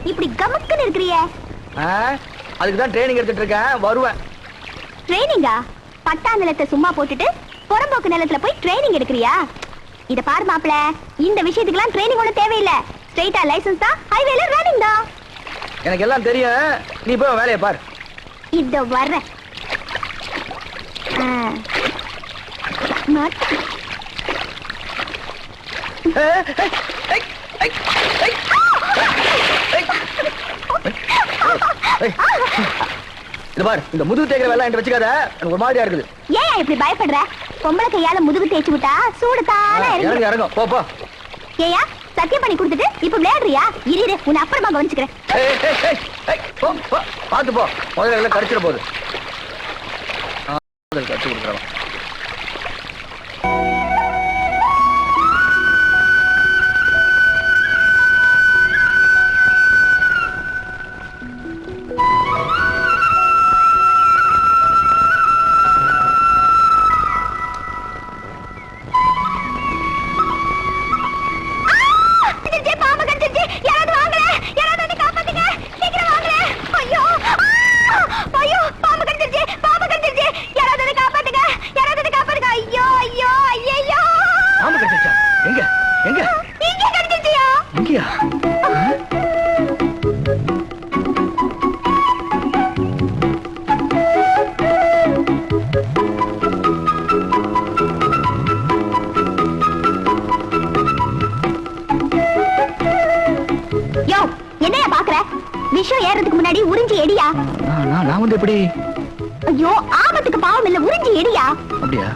இப்படி கமக்குன்னு இருக்கிறியே? அதுக்கு தான் ட்ரைனிங் எடுத்துட்டு இருக்கேன், வருவேன். ட்ரைனிங்கா? பட்டா நிலத்தை சும்மா போட்டுட்டு புறம்போக்கு நிலத்துல போய் ட்ரைனிங் எடுக்கிறியா? இத பாரு மாப்ள, இந்த விஷயத்துக்குலாம் ட்ரைனிங் ஒண்ணு தேவையில்லை. ஸ்ட்ரைட்டா லைசென்ஸ் தான், ஹைவேல ரன்னிங் தான். எனக்கு எல்லாம் தெரியும், நீ போய் வேலையை பாரு. இதோ வர்றேன். இந்த முதுகு தேய்க்கிற வேலை என்கிட்ட வச்சுக்காத, எனக்கு ஒரு மாதிரியா இருக்குது. ஏன் இப்படி பயப்படுற? பொம்பளை கையால முதுகு தேய்ச்சி விட்டா சூடு தானே இறங்கும். போ போ. ஏயா சத்தியம் பண்ணி கொடுத்துட்டு இப்ப விளையாடுறியா? இரு உன்னை அப்புறமா கவனிச்சுக்கிறேன். பாத்து போ, முதல்ல எல்லாம் கடிச்சிட போகுது. கடிச்சு கொடுக்குறவன் விஷயம் ஏறதுக்கு முன்னாடி உறிஞ்சி எடியா. நான் வந்து எப்படி? ஐயோ, ஆபத்துக்கு பாவம் இல்ல, உறிஞ்சி எடியா. அப்படியா?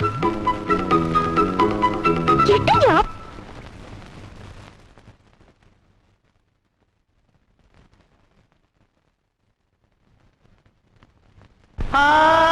எட்டியா? ஆ